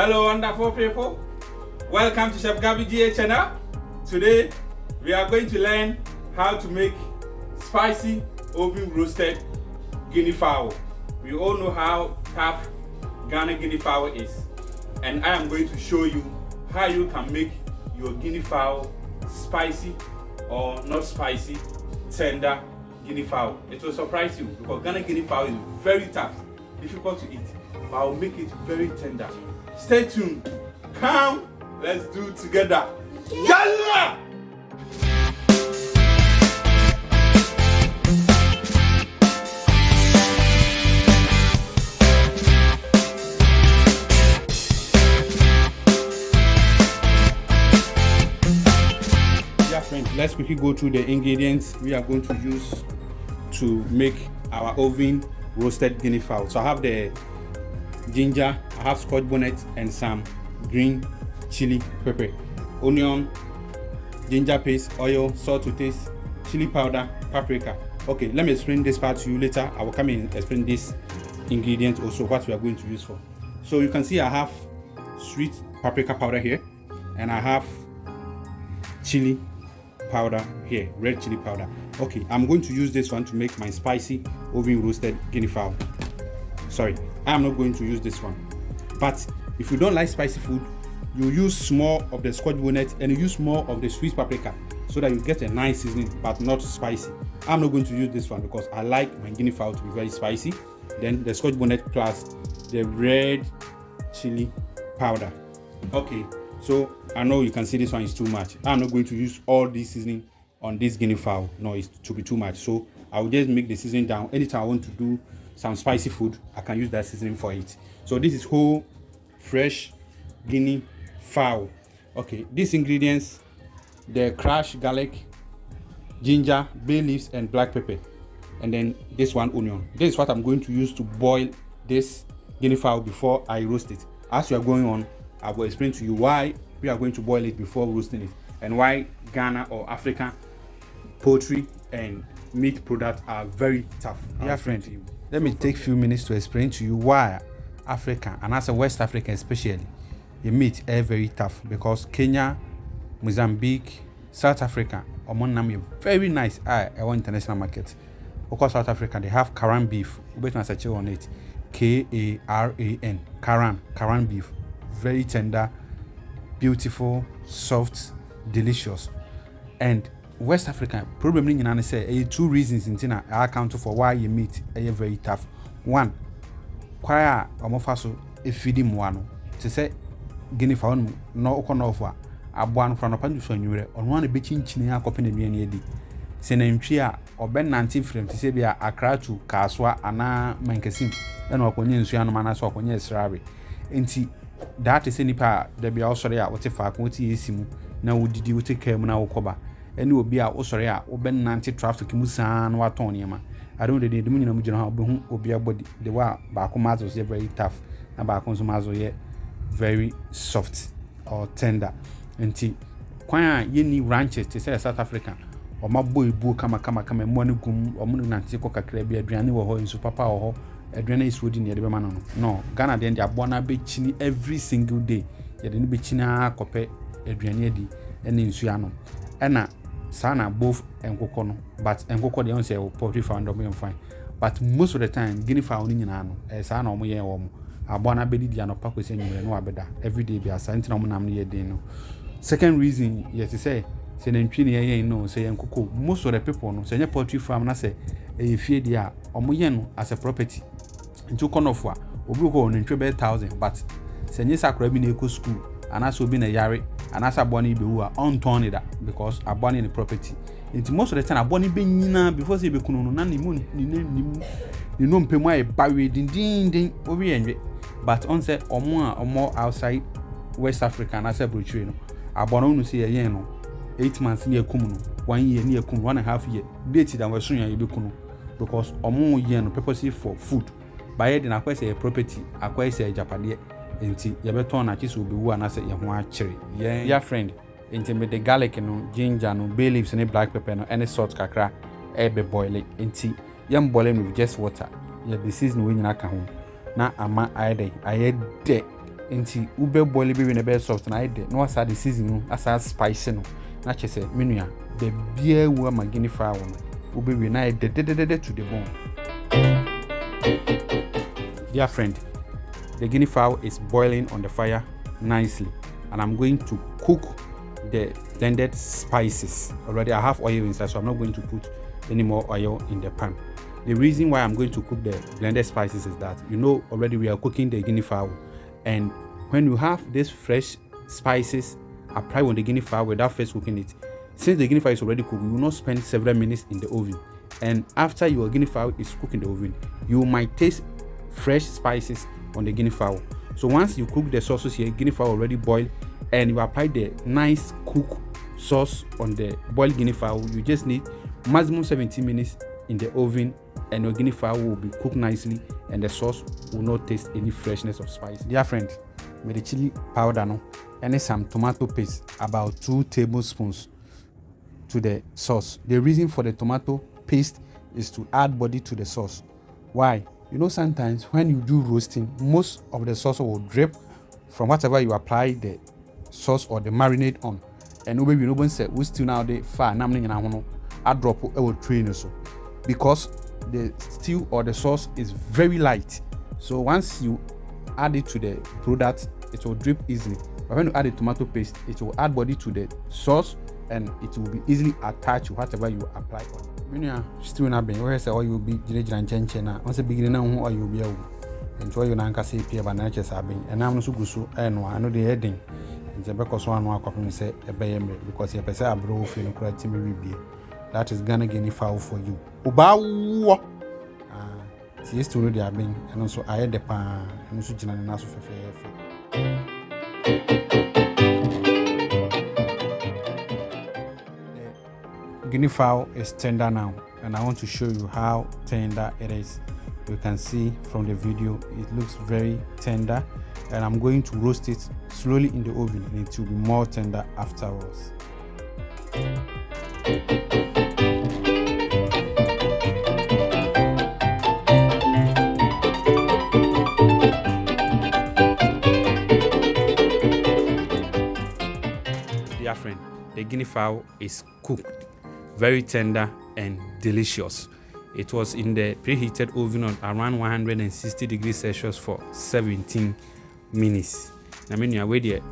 Hello wonderful people, welcome to Chef Gabby GA channel. Today we are going to learn how to make spicy oven roasted guinea fowl. We all know how tough Ghana guinea fowl is, and I am going to show you how you can make your guinea fowl spicy or not spicy, tender guinea fowl. It will surprise you because Ghana guinea fowl is very tough, difficult to eat, but I will make it very tender. Stay tuned. Come, let's do it together. Yalla! Yeah, friends, let's quickly go through the ingredients we are going to use to make our oven roasted guinea fowl. So I have the ginger, I have scotch bonnet and some green chili pepper, onion, ginger paste, oil, salt to taste, chili powder, paprika. Okay, let me explain this part to you later. I will come in and explain this ingredient also, what we are going to use for. So you can see I have sweet paprika powder here, and I have chili powder here, red chili powder. Okay, I'm going to use this one to make my spicy oven roasted guinea fowl. Sorry, I'm not going to use this one. But if you don't like spicy food, you use small of the scotch bonnet and you use more of the sweet paprika so that you get a nice seasoning but not spicy. I'm not going to use this one because I like my guinea fowl to be very spicy. Then the scotch bonnet plus the red chili powder. Okay, so I know you can see this one is too much. I'm not going to use all this seasoning on this guinea fowl. No, it's to be too much. So I will just make the seasoning down. Anytime I want to do some spicy food, I can use that seasoning for it. So this is whole fresh guinea fowl. Okay, these ingredients: the crushed garlic, ginger, bay leaves and black pepper, and then this one onion. This is what I'm going to use to boil this guinea fowl before I roast it. As we are going on, I will explain to you why we are going to boil it before roasting it, and why Ghana or African poultry and meat products are very tough. Dear friend, let me take a few minutes to explain to you why Africa, and as a West Africa especially, the meat are very tough, because Kenya, Mozambique, South Africa, among them, very nice international market. Of course, South Africa, they have Karan beef. You better search on it. Karan, Karan beef. Very tender, beautiful, soft, delicious. And West Africa, probably you say two reasons in Tina I account for why your meat are very tough. One, kwaya omofaso efidi muano. To say guinea fowl no okonofa abuan from opanju so nwure ono na be chinchini akopene nuane edi. Se na ntwi a oben 19 frame to say bia akra to kaswa ana mankesim na okonye nsu anoma na so okonye srawe. Enti that is nipa da bia osore a wote fa ko wote yesimu na wodidi wote kam na wokoba. Eni obi a osore a oben 90 traffic mu san na waton niema. I don't really do nyina mu gina ha obehu obi abodi the wa ba ko mazo say very tough na ba ko so mazo ye very soft or tender. Enti kwan yeni ranches to say South Africa o mabo ebu kama mo ne gum o mo nante ko kakra bi aduane wo ho nsu papa wo ho aduane is wodi ne de be ma no Ghana den dia bona be chini every single day ye de ne be chini akope aduane adi ene nsu ano ena sana both enkoko no, but enkoko dey on say poultry found them fine, but most of the time guinea fowl ni nyina no sana omo ye wo mo abona be di ano pakwe se nyure no abeda every day be asante na omo nam ne ye den no. Second reason yes to say na ntwi ne ye no say enkoko, most of the people no say poultry farm na say e fie dia omo ye no as a property ntu konofo obi ko no ntwe be 1000, but say nye sakura bi na eko school anaso obi na yare anasa abone be wu a on turn it because abone in the property. It's most of the time abone be nyina before say be kunu no na ni no mpemu ay bawe din obi enwe, but on say omo outside West Africa na say brochue no abone no say ye no 8 months ni ekum no 1 year ni ekum 1.5 year date that was soon ya be kunu, because omo ye no purposely for food by the na kwese a property akwese japade. Enti ye beton na chiso obi wu anase ye ho akire ya friend. Enti me the garlic no, ginger no, bay leaves and black pepper no, any salt kakra be boil it. Enti yam boil with just water. Yeah, the season we nyina ka ho na ama ayede Enti ube boil be when a bit soft na ide no asa the season no asa spice no na che say menua the beer we ma guinea fowl no ube we na ide to the bone. Dear friend, the guinea fowl is boiling on the fire nicely, and I'm going to cook the blended spices. Already I have oil inside, so I'm not going to put any more oil in the pan. The reason why I'm going to cook the blended spices is that already we are cooking the guinea fowl, and when you have these fresh spices apply on the guinea fowl without first cooking it, since the guinea fowl is already cooked, you will not spend several minutes in the oven, and after your guinea fowl is cooked in the oven, you might taste fresh spices on the guinea fowl. So once you cook the sauces here, guinea fowl already boiled, and you apply the nice cook sauce on the boiled guinea fowl, you just need maximum 17 minutes in the oven, and your guinea fowl will be cooked nicely, and the sauce will not taste any freshness of spice. Dear friend, with the chili powder no, and some tomato paste, about 2 tablespoons to the sauce. The reason for the tomato paste is to add body to the sauce. Why? Sometimes when you do roasting, most of the sauce will drip from whatever you apply the sauce or the marinade on, and we say we still now the far I drop our train so because the stew or the sauce is very light. So once you add it to the product, it will drip easily. But when you add the tomato paste, it will add body to the sauce, and it will be easily attached to whatever you apply on. When you are still not being, where say all you be chena, once a beginning or you be able enjoy your anchor say peer by nature sabbing, and I'm not so good so and I know the heading. And the because one copy say a bay because you say a bro for no correct me be. That is gonna guinea fowl for you. Uba yes to know they are being, and also I had the pan and also general naso for guinea fowl is tender now, and I want to show you how tender it is. You can see from the video it looks very tender, and I'm going to roast it slowly in the oven, and it will be more tender afterwards. Dear friend, the guinea fowl is cooked, very tender and delicious. It was in the preheated oven on around 160 degrees Celsius for 17 minutes. I mean, you're waiting.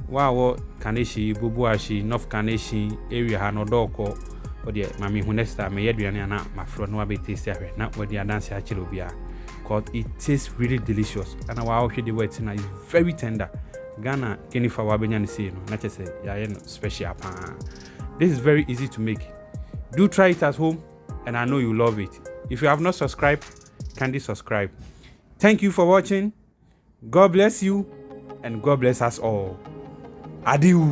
Wow, Kaneshi, Bubuashi, North Kaneshi area, Hanodoko, or the Mammy Hunesta, Mayadriana, my friend, no be tasty, not what the dance actually be. Because it tastes really delicious, and our the wet is very tender. Ghana, Kenny for Wabenyan say, not just say, special pan. This is very easy to make. Do try it at home, and I know you love it. If you have not subscribed, kindly subscribe. Thank you for watching. God bless you, and God bless us all. Adieu.